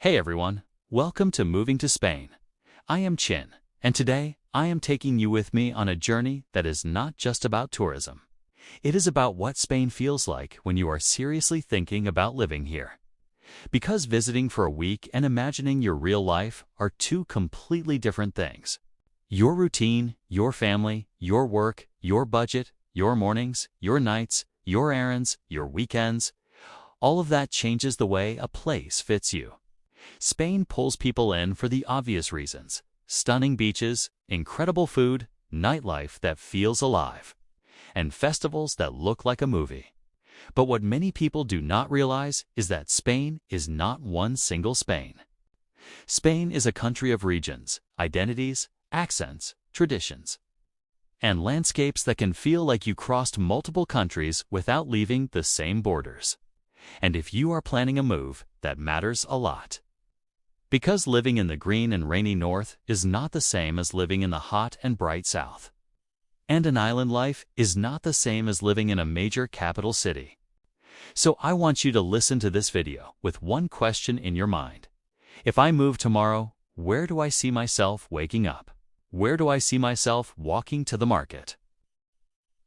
Hey everyone, welcome to Moving to Spain. I am Chin, and today I am taking you with me on a journey that is not just about tourism. It is about what Spain feels like when you are seriously thinking about living here. Because visiting for a week and imagining your real life are two completely different things. Your routine, your family, your work, your budget, your mornings, your nights, your errands, your weekends, all of that changes the way a place fits you. Spain pulls people in for the obvious reasons: stunning beaches, incredible food, nightlife that feels alive, and festivals that look like a movie. But what many people do not realize is that Spain is not one single Spain. Spain is a country of regions, identities, accents, traditions, and landscapes that can feel like you crossed multiple countries without leaving the same borders. And if you are planning a move, that matters a lot. Because living in the green and rainy north is not the same as living in the hot and bright south. And an island life is not the same as living in a major capital city. So I want you to listen to this video with one question in your mind. If I move tomorrow, where do I see myself waking up? Where do I see myself walking to the market?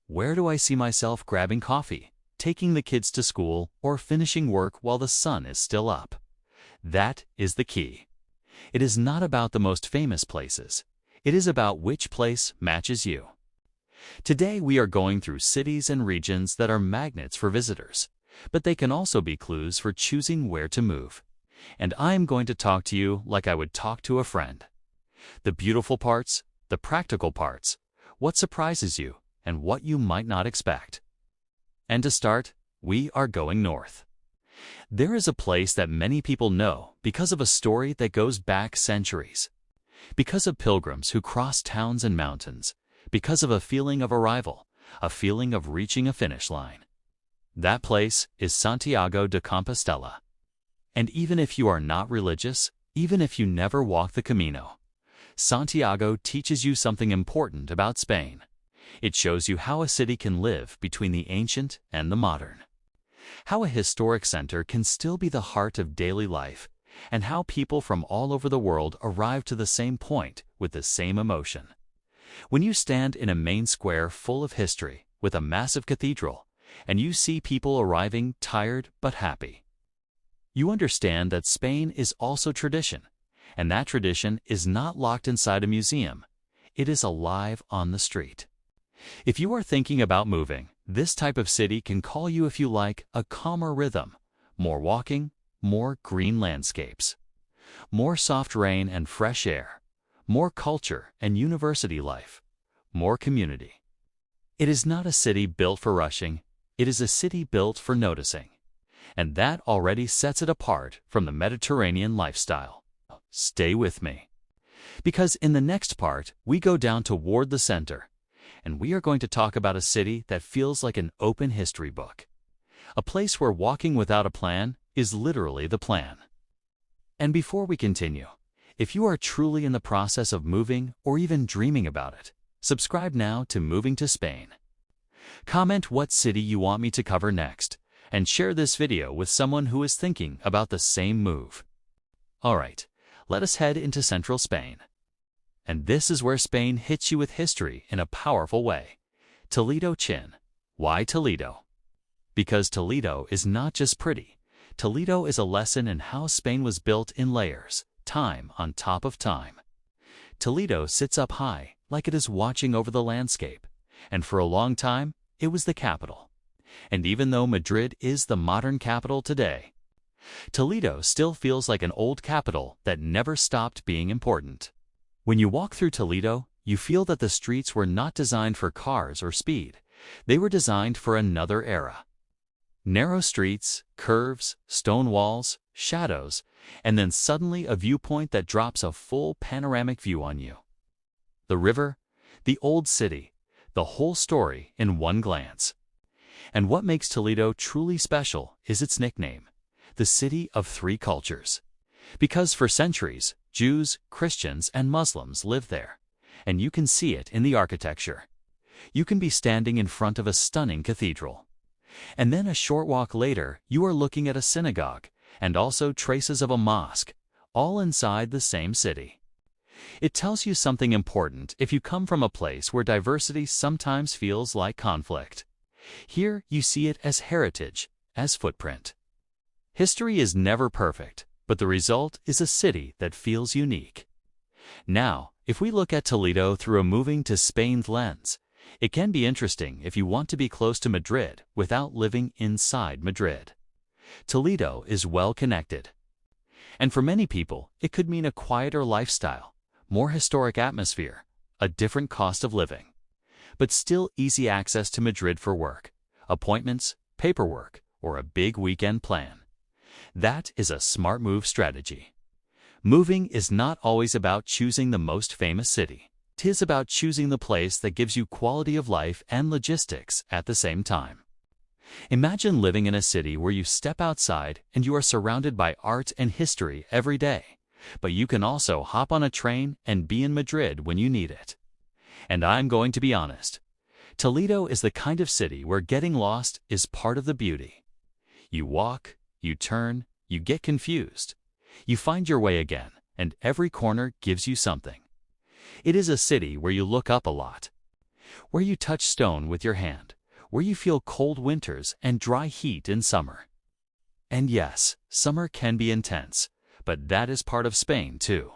Where do I see myself grabbing coffee, taking the kids to school, or finishing work while the sun is still up? That is the key. It is not about the most famous places. It is about which place matches you. Today we are going through cities and regions that are magnets for visitors, but they can also be clues for choosing where to move. And I am going to talk to you like I would talk to a friend. The beautiful parts, the practical parts, what surprises you, and what you might not expect. And to start, we are going north. There is a place that many people know because of a story that goes back centuries. Because of pilgrims who crossed towns and mountains. Because of a feeling of arrival, a feeling of reaching a finish line. That place is Santiago de Compostela. And even if you are not religious, even if you never walk the Camino, Santiago teaches you something important about Spain. It shows you how a city can live between the ancient and the modern. How a historic center can still be the heart of daily life, and how people from all over the world arrive to the same point with the same emotion. When you stand in a main square full of history, with a massive cathedral, and you see people arriving tired but happy, you understand that Spain is also tradition, and that tradition is not locked inside a museum. It is alive on the street. If you are thinking about moving, this type of city can call you if you like a calmer rhythm, more walking, more green landscapes, more soft rain and fresh air, more culture and university life, more community. It is not a city built for rushing, it is a city built for noticing. And that already sets it apart from the Mediterranean lifestyle. Stay with me. Because in the next part, we go down toward the center, and we are going to talk about a city that feels like an open history book. A place where walking without a plan is literally the plan. And before we continue, if you are truly in the process of moving or even dreaming about it, subscribe now to Moving to Spain. Comment what city you want me to cover next, and share this video with someone who is thinking about the same move. Alright, let us head into central Spain. And this is where Spain hits you with history in a powerful way. Toledo Chin. Why Toledo? Because Toledo is not just pretty. Toledo is a lesson in how Spain was built in layers, time on top of time. Toledo sits up high, like it is watching over the landscape, and for a long time, it was the capital. And even though Madrid is the modern capital today, Toledo still feels like an old capital that never stopped being important. When you walk through Toledo, you feel that the streets were not designed for cars or speed. They were designed for another era. Narrow streets, curves, stone walls, shadows, and then suddenly a viewpoint that drops a full panoramic view on you. The river, the old city, the whole story in one glance. And what makes Toledo truly special is its nickname, the City of Three Cultures. Because for centuries, Jews, Christians, and Muslims lived there, and you can see it in the architecture. You can be standing in front of a stunning cathedral. And then a short walk later, you are looking at a synagogue, and also traces of a mosque, all inside the same city. It tells you something important if you come from a place where diversity sometimes feels like conflict. Here you see it as heritage, as footprint. History is never perfect, but the result is a city that feels unique. Now, if we look at Toledo through a moving to Spain lens, it can be interesting if you want to be close to Madrid without living inside Madrid. Toledo is well connected. And for many people, it could mean a quieter lifestyle, more historic atmosphere, a different cost of living, but still easy access to Madrid for work, appointments, paperwork, or a big weekend plan. That is a smart move strategy. Moving is not always about choosing the most famous city. It is about choosing the place that gives you quality of life and logistics at the same time. Imagine living in a city where you step outside and you are surrounded by art and history every day, but you can also hop on a train and be in Madrid when you need it. And I'm going to be honest, Toledo is the kind of city where getting lost is part of the beauty. You walk, you turn, you get confused. You find your way again, and every corner gives you something. It is a city where you look up a lot, where you touch stone with your hand, where you feel cold winters and dry heat in summer. And yes, summer can be intense, but that is part of Spain too.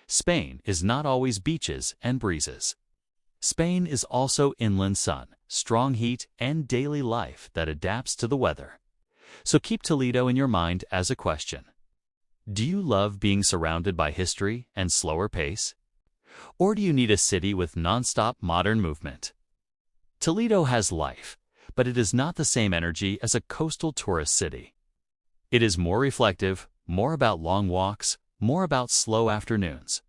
Spain is not always beaches and breezes. Spain is also inland sun, strong heat, and daily life that adapts to the weather. So keep Toledo in your mind as a question. Do you love being surrounded by history and slower pace? Or do you need a city with non-stop modern movement? Toledo has life, but it is not the same energy as a coastal tourist city. It is more reflective, more about long walks, more about slow afternoons.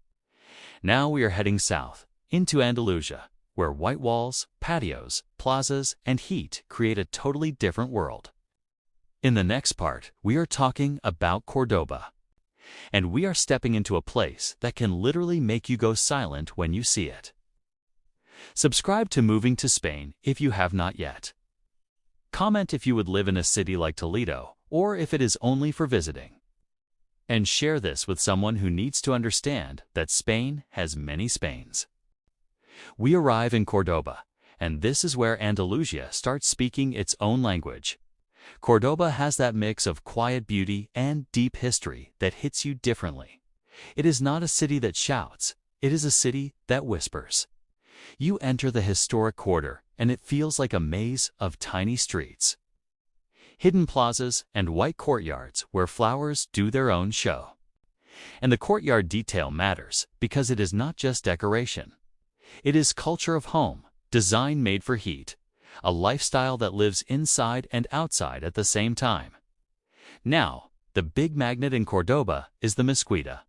Now we are heading south, into Andalusia, where white walls, patios, plazas, and heat create a totally different world. In the next part, we are talking about Córdoba. And we are stepping into a place that can literally make you go silent when you see it. Subscribe to Moving to Spain if you have not yet. Comment if you would live in a city like Toledo, or if it is only for visiting. And share this with someone who needs to understand that Spain has many Spains. We arrive in Córdoba, and this is where Andalusia starts speaking its own language. Córdoba has that mix of quiet beauty and deep history that hits you differently. It is not a city that shouts, it is a city that whispers. You enter the historic quarter, and it feels like a maze of tiny streets, hidden plazas, and white courtyards where flowers do their own show. And the courtyard detail matters because it is not just decoration. It is culture of home, design made for heat, a lifestyle that lives inside and outside at the same time. Now, the big magnet in Córdoba is the mezquita.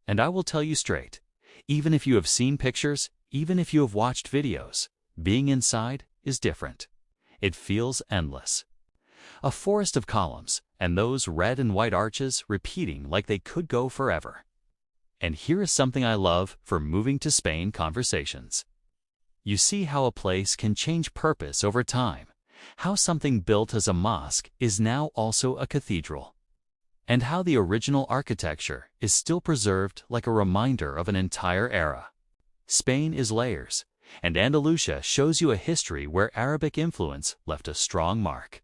And I will tell you straight, even if you have seen pictures, even if you have watched videos, being inside is different. It feels endless. A forest of columns, and those red and white arches repeating like they could go forever. And here is something I love for Moving to Spain conversations. You see how a place can change purpose over time, how something built as a mosque is now also a cathedral, and how the original architecture is still preserved like a reminder of an entire era. Spain is layers, and Andalusia shows you a history where Arabic influence left a strong mark.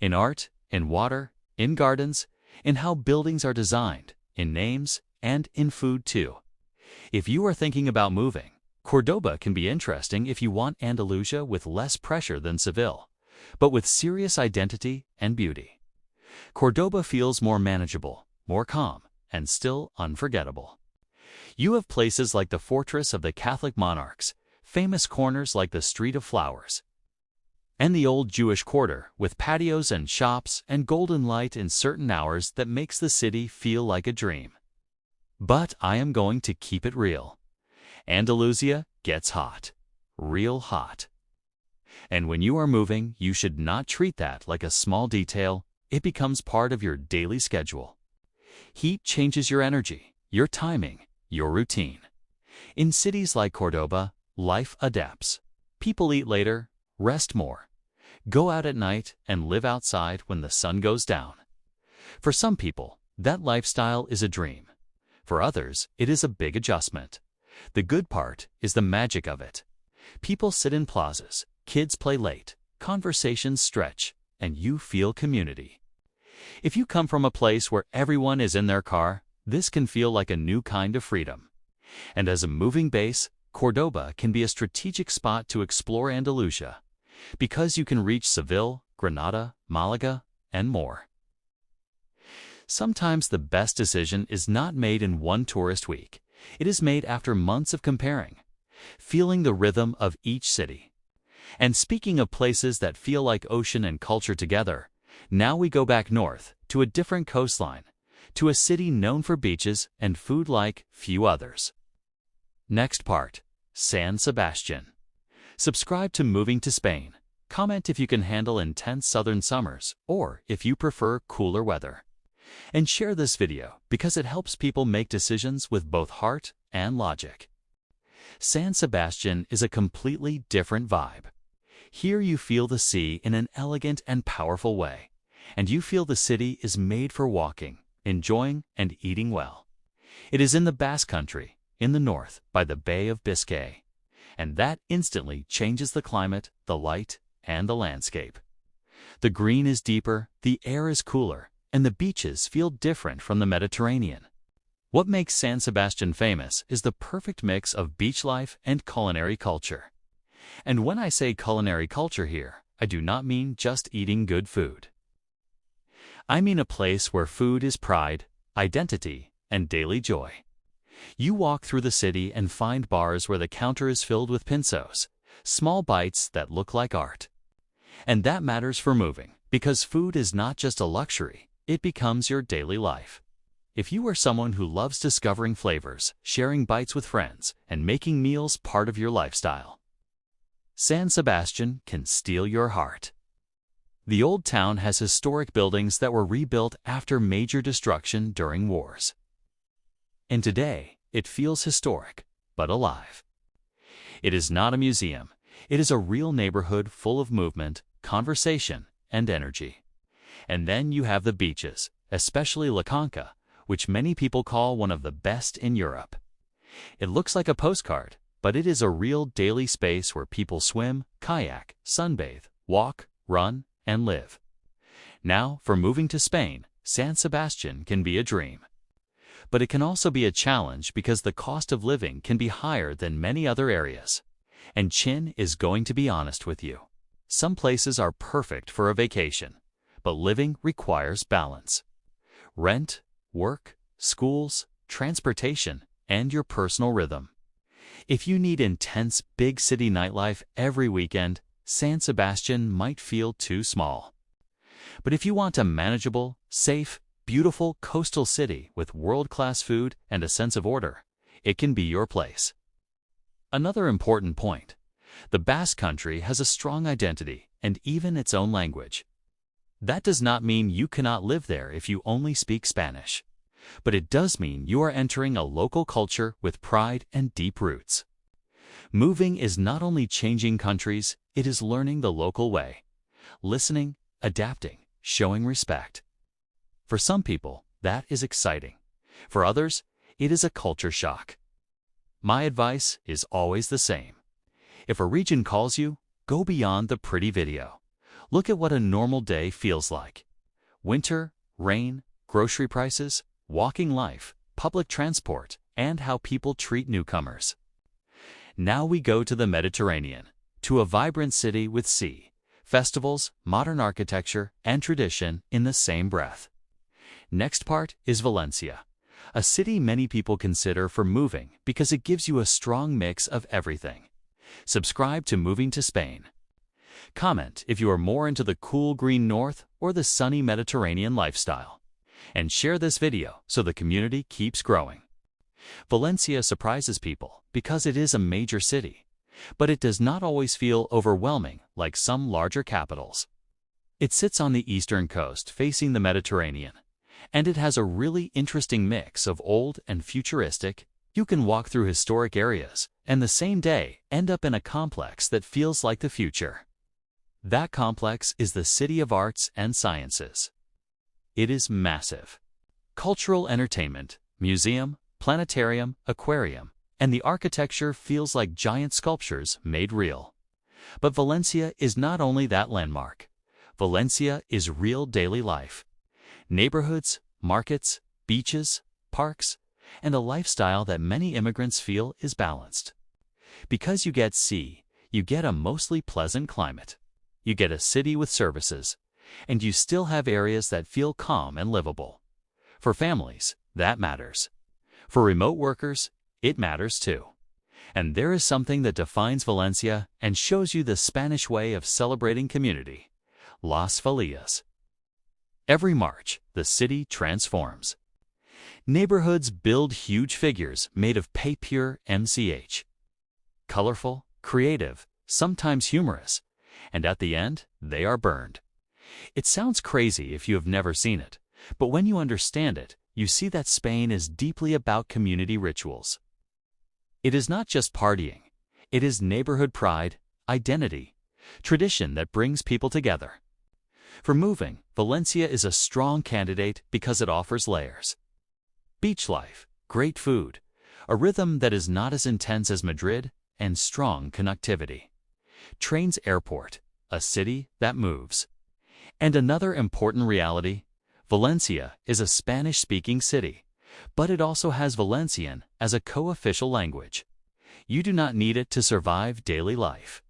In art, in water, in gardens, in how buildings are designed, in names, and in food too. If you are thinking about moving, Córdoba can be interesting if you want Andalusia with less pressure than Seville, but with serious identity and beauty. Córdoba feels more manageable, more calm, and still unforgettable. You have places like the Fortress of the Catholic Monarchs, famous corners like the Street of Flowers, and the Old Jewish Quarter with patios and shops and golden light in certain hours that makes the city feel like a dream. But I am going to keep it real. Andalusia gets hot, real hot. And when you are moving, you should not treat that like a small detail. It becomes part of your daily schedule. Heat changes your energy, your timing, your routine. In cities like Córdoba, life adapts. People eat later, rest more, go out at night, and live outside when the sun goes down. For some people, that lifestyle is a dream. For others, it is a big adjustment. The good part is the magic of it. People sit in plazas, kids play late, conversations stretch, and you feel community. If you come from a place where everyone is in their car, this can feel like a new kind of freedom. And as a moving base, Córdoba can be a strategic spot to explore Andalusia, because you can reach Seville, Granada, Malaga, and more. Sometimes the best decision is not made in one tourist week. It is made after months of comparing, feeling the rhythm of each city. And speaking of places that feel like ocean and culture together, now we go back north, to a different coastline, to a city known for beaches and food like few others. Next part, San Sebastián. Subscribe to Moving to Spain. Comment if you can handle intense southern summers, or if you prefer cooler weather. And share this video because it helps people make decisions with both heart and logic. San Sebastián is a completely different vibe. Here you feel the sea in an elegant and powerful way, and you feel the city is made for walking, enjoying, and eating well. It is in the Basque Country, in the north, by the Bay of Biscay, and that instantly changes the climate, the light, and the landscape. The green is deeper, the air is cooler, and the beaches feel different from the Mediterranean. What makes San Sebastián famous is the perfect mix of beach life and culinary culture. And when I say culinary culture here, I do not mean just eating good food. I mean a place where food is pride, identity, and daily joy. You walk through the city and find bars where the counter is filled with pinzos, small bites that look like art. And that matters for moving, because food is not just a luxury, it becomes your daily life. If you are someone who loves discovering flavors, sharing bites with friends, and making meals part of your lifestyle, San Sebastián can steal your heart. The old town has historic buildings that were rebuilt after major destruction during wars. And today, it feels historic, but alive. It is not a museum. It is a real neighborhood full of movement, conversation, and energy. And then you have the beaches, especially La Conca, which many people call one of the best in Europe. It looks like a postcard, but it is a real daily space where people swim, kayak, sunbathe, walk, run, and live. Now, for moving to Spain, San Sebastián can be a dream. But it can also be a challenge because the cost of living can be higher than many other areas. And Chin is going to be honest with you. Some places are perfect for a vacation, but living requires balance. Rent, work, schools, transportation, and your personal rhythm. If you need intense big city nightlife every weekend, San Sebastián might feel too small. But if you want a manageable, safe, beautiful coastal city with world-class food and a sense of order, it can be your place. Another important point, the Basque Country has a strong identity and even its own language. That does not mean you cannot live there if you only speak Spanish, but it does mean you are entering a local culture with pride and deep roots. Moving is not only changing countries, it is learning the local way, listening, adapting, showing respect. For some people, that is exciting. For others, it is a culture shock. My advice is always the same. If a region calls you, go beyond the pretty video. Look at what a normal day feels like. Winter, rain, grocery prices, walking life, public transport, and how people treat newcomers. Now we go to the Mediterranean, to a vibrant city with sea, festivals, modern architecture, and tradition in the same breath. Next part is Valencia, a city many people consider for moving because it gives you a strong mix of everything. Subscribe to Moving to Spain. Comment if you are more into the cool green north or the sunny Mediterranean lifestyle. And share this video so the community keeps growing. Valencia surprises people because it is a major city, but it does not always feel overwhelming like some larger capitals. It sits on the eastern coast facing the Mediterranean, and it has a really interesting mix of old and futuristic. You can walk through historic areas and the same day end up in a complex that feels like the future. That complex is the City of Arts and Sciences. It is massive. Cultural entertainment, museum, planetarium, aquarium, and the architecture feels like giant sculptures made real. But Valencia is not only that landmark. Valencia is real daily life. Neighborhoods, markets, beaches, parks, and a lifestyle that many immigrants feel is balanced. Because you get sea, you get a mostly pleasant climate. You get a city with services, and you still have areas that feel calm and livable. For families, that matters. For remote workers, it matters too. And there is something that defines Valencia and shows you the Spanish way of celebrating community: Las Fallas. Every March, the city transforms. Neighborhoods build huge figures made of papier MCH. Colorful, creative, sometimes humorous, and at the end, they are burned. It sounds crazy if you have never seen it, but when you understand it, you see that Spain is deeply about community rituals. It is not just partying. It is neighborhood pride, identity, tradition that brings people together. For moving, Valencia is a strong candidate because it offers layers. Beach life, great food, a rhythm that is not as intense as Madrid, and strong connectivity. Trains airport, a city that moves. And another important reality: Valencia is a Spanish-speaking city, but it also has Valencian as a co-official language. You do not need it to survive daily life.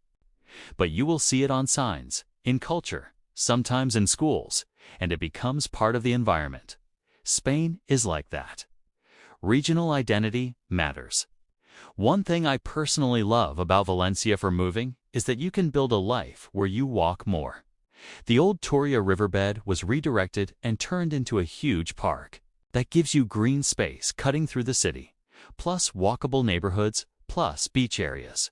But you will see it on signs, in culture, sometimes in schools, and it becomes part of the environment. Spain is like that. Regional identity matters. One thing I personally love about Valencia for moving is that you can build a life where you walk more. The old Toria riverbed was redirected and turned into a huge park that gives you green space cutting through the city, plus walkable neighborhoods, plus beach areas.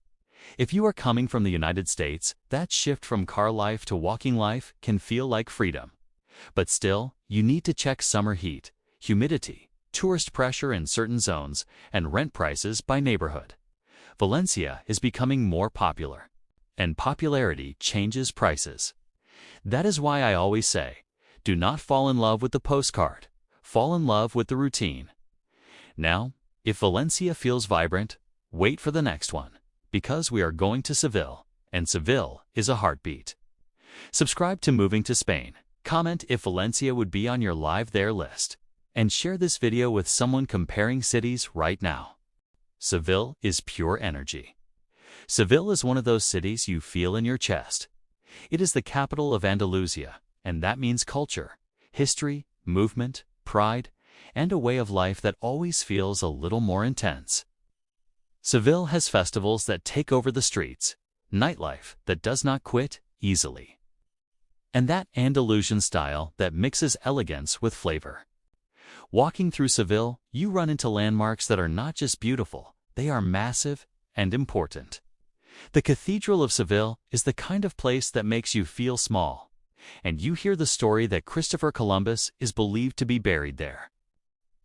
If you are coming from the United States, that shift from car life to walking life can feel like freedom. But still, you need to check summer heat, humidity, tourist pressure in certain zones, and rent prices by neighborhood. Valencia is becoming more popular, and popularity changes prices. That is why I always say, do not fall in love with the postcard, fall in love with the routine. Now, if Valencia feels vibrant, wait for the next one, because we are going to Seville, and Seville is a heartbeat. Subscribe to Moving to Spain, comment if Valencia would be on your live there list, and share this video with someone comparing cities right now. Seville is pure energy. Seville is one of those cities you feel in your chest. It is the capital of Andalusia, and that means culture, history, movement, pride, and a way of life that always feels a little more intense. Seville has festivals that take over the streets, nightlife that does not quit easily, and that Andalusian style that mixes elegance with flavor. Walking through Seville, you run into landmarks that are not just beautiful, they are massive and important. The Cathedral of Seville is the kind of place that makes you feel small, and you hear the story that Christopher Columbus is believed to be buried there.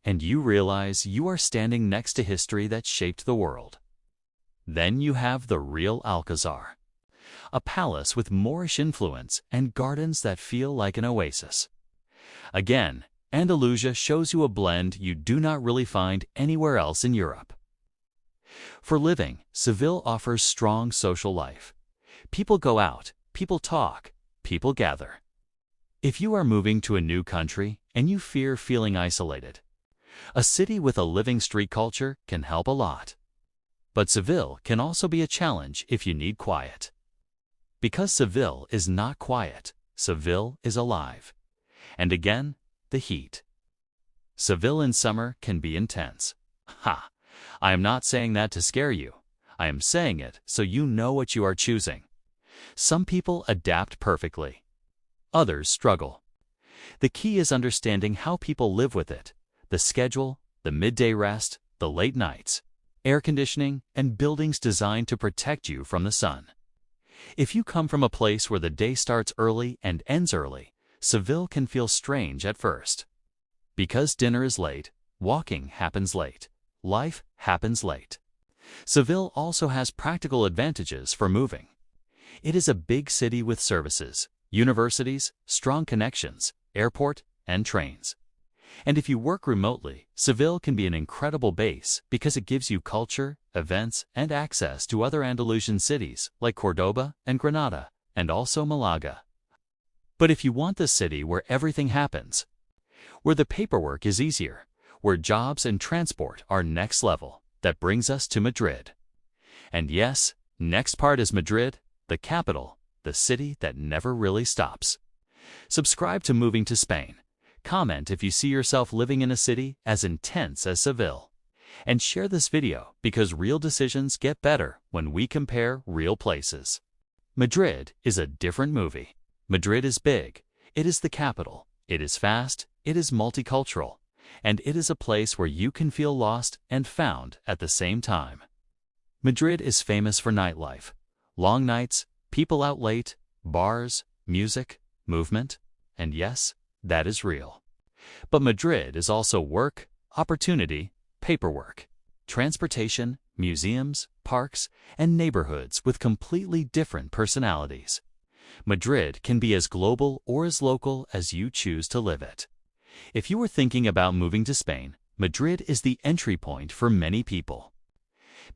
And you realize you are standing next to history that shaped the world. Then you have the Real Alcazar, a palace with Moorish influence and gardens that feel like an oasis. Again, Andalusia shows you a blend you do not really find anywhere else in Europe. For living, Seville offers strong social life. People go out, people talk, people gather. If you are moving to a new country and you fear feeling isolated, a city with a living street culture can help a lot. But Seville can also be a challenge if you need quiet. Because Seville is not quiet, Seville is alive. And again, the heat. Seville in summer can be intense. Ha! I am not saying that to scare you. I am saying it so you know what you are choosing. Some people adapt perfectly. Others struggle. The key is understanding how people live with it: the schedule, the midday rest, the late nights, air conditioning, and buildings designed to protect you from the sun. If you come from a place where the day starts early and ends early, Seville can feel strange at first. Because dinner is late, walking happens late, life happens late. Seville also has practical advantages for moving. It is a big city with services, universities, strong connections, airport, and trains. And if you work remotely, Seville can be an incredible base because it gives you culture, events, and access to other Andalusian cities like Córdoba and Granada, and also Malaga. But if you want the city where everything happens, where the paperwork is easier, where jobs and transport are next level, that brings us to Madrid. And yes, next part is Madrid, the capital, the city that never really stops. Subscribe to Moving to Spain. Comment if you see yourself living in a city as intense as Seville. And share this video because real decisions get better when we compare real places. Madrid is a different movie. Madrid is big, it is the capital, it is fast, it is multicultural, and it is a place where you can feel lost and found at the same time. Madrid is famous for nightlife. Long nights, people out late, bars, music, movement, and yes, that is real. But Madrid is also work, opportunity, paperwork, transportation, museums, parks, and neighborhoods with completely different personalities. Madrid can be as global or as local as you choose to live it. If you are thinking about moving to Spain, Madrid is the entry point for many people.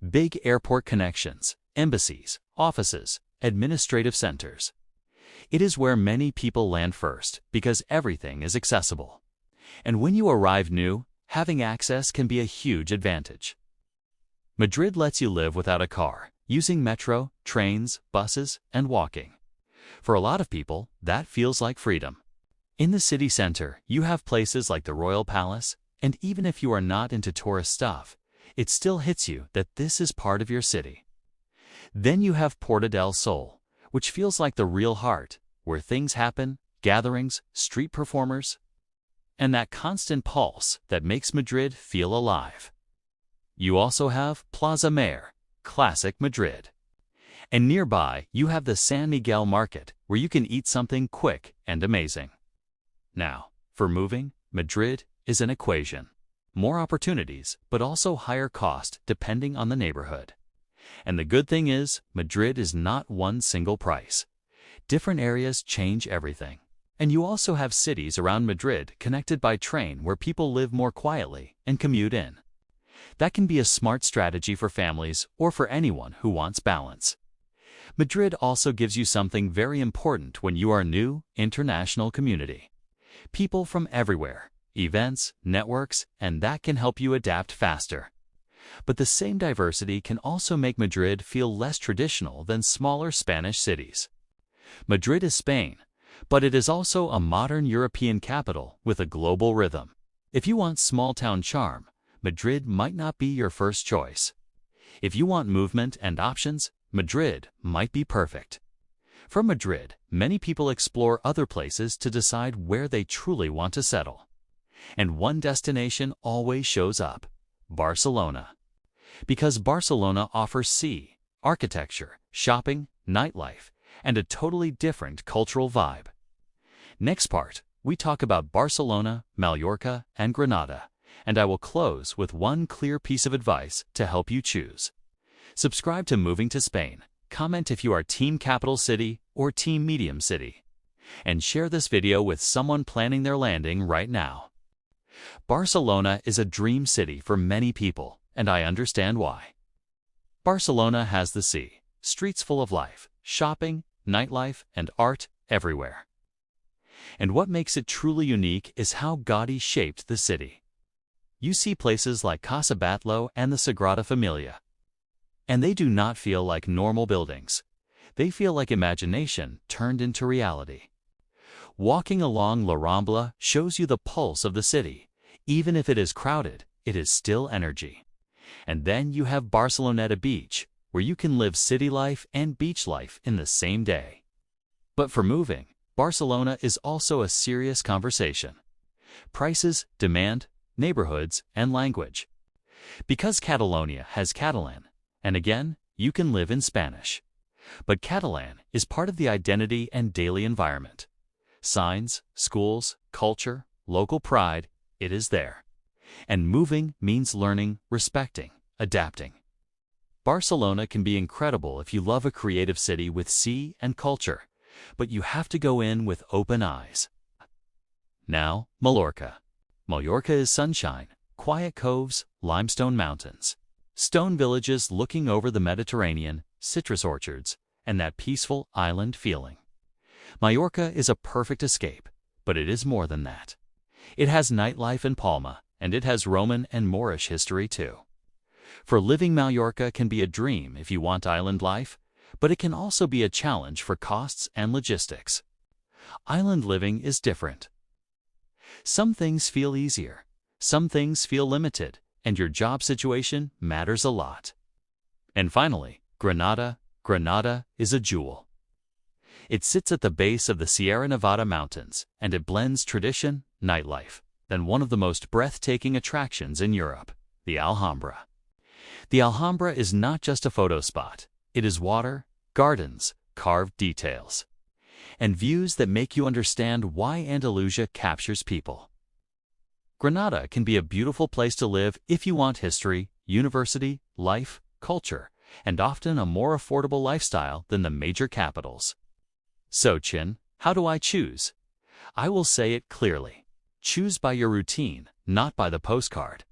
Big airport connections, embassies, offices, administrative centers. It is where many people land first because everything is accessible. And when you arrive new, having access can be a huge advantage. Madrid lets you live without a car, using metro, trains, buses, and walking. For a lot of people, that feels like freedom. In the city center, you have places like the Royal Palace, and even if you are not into tourist stuff, it still hits you that this is part of your city. Then you have Puerta del Sol, which feels like the real heart, where things happen, gatherings, street performers, and that constant pulse that makes Madrid feel alive. You also have Plaza Mayor, classic Madrid. And nearby, you have the San Miguel Market, where you can eat something quick and amazing. Now, for moving, Madrid is an equation. More opportunities, but also higher cost depending on the neighborhood. And the good thing is, Madrid is not one single price. Different areas change everything. And you also have cities around Madrid connected by train where people live more quietly and commute in. That can be a smart strategy for families or for anyone who wants balance. Madrid also gives you something very important when you are new, international community. People from everywhere, events, networks, and that can help you adapt faster. But the same diversity can also make Madrid feel less traditional than smaller Spanish cities. Madrid is Spain, but it is also a modern European capital with a global rhythm. If you want small-town charm, Madrid might not be your first choice. If you want movement and options, Madrid might be perfect. From Madrid, many people explore other places to decide where they truly want to settle. And one destination always shows up: Barcelona. Because Barcelona offers sea, architecture, shopping, nightlife, and a totally different cultural vibe. Next part, we talk about Barcelona, Mallorca, and Granada, and I will close with one clear piece of advice to help you choose. Subscribe to Moving to Spain, comment if you are Team Capital City or Team Medium City, and share this video with someone planning their landing right now. Barcelona is a dream city for many people, and I understand why. Barcelona has the sea, streets full of life, shopping, nightlife, and art everywhere. And what makes it truly unique is how Gaudí shaped the city. You see places like Casa Batlló and the Sagrada Familia. And they do not feel like normal buildings. They feel like imagination turned into reality. Walking along La Rambla shows you the pulse of the city. Even if it is crowded, it is still energy. And then you have Barceloneta Beach, where you can live city life and beach life in the same day. But for moving, Barcelona is also a serious conversation. Prices, demand, neighborhoods, and language. Because Catalonia has Catalan, and again, you can live in Spanish. But Catalan is part of the identity and daily environment. Signs, schools, culture, local pride, it is there. And moving means learning, respecting, adapting. Barcelona can be incredible if you love a creative city with sea and culture, but you have to go in with open eyes. Now, Mallorca. Mallorca is sunshine, quiet coves, limestone mountains, stone villages looking over the Mediterranean, citrus orchards, and that peaceful island feeling. Mallorca is a perfect escape, but it is more than that. It has nightlife in Palma, and it has Roman and Moorish history too. For living, Mallorca can be a dream if you want island life, but it can also be a challenge for costs and logistics. Island living is different. Some things feel easier, some things feel limited, and your job situation matters a lot. And finally, Granada. Granada is a jewel. It sits at the base of the Sierra Nevada mountains, and it blends tradition, nightlife, then one of the most breathtaking attractions in Europe, the Alhambra. The Alhambra is not just a photo spot. It is water, gardens, carved details, and views that make you understand why Andalusia captures people. Granada can be a beautiful place to live if you want history, university, life, culture, and often a more affordable lifestyle than the major capitals. So, Chin, how do I choose? I will say it clearly. Choose by your routine, not by the postcard.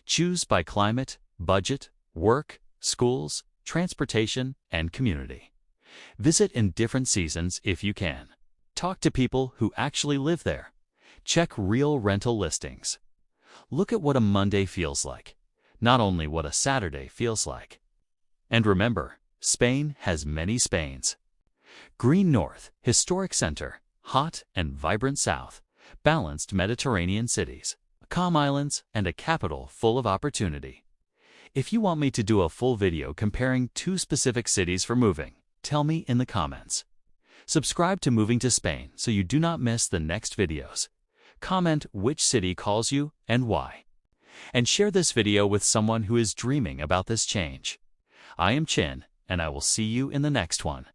Choose by climate, budget, work, schools, transportation, and community. Visit in different seasons if you can. Talk to people who actually live there. Check real rental listings. Look at what a Monday feels like, not only what a Saturday feels like. And remember, Spain has many Spains. Green North, historic center, hot and vibrant south, balanced Mediterranean cities, calm islands, and a capital full of opportunity. If you want me to do a full video comparing two specific cities for moving, tell me in the comments. Subscribe to Moving to Spain so you do not miss the next videos. Comment which city calls you and why. And share this video with someone who is dreaming about this change. I am Chin, and I will see you in the next one.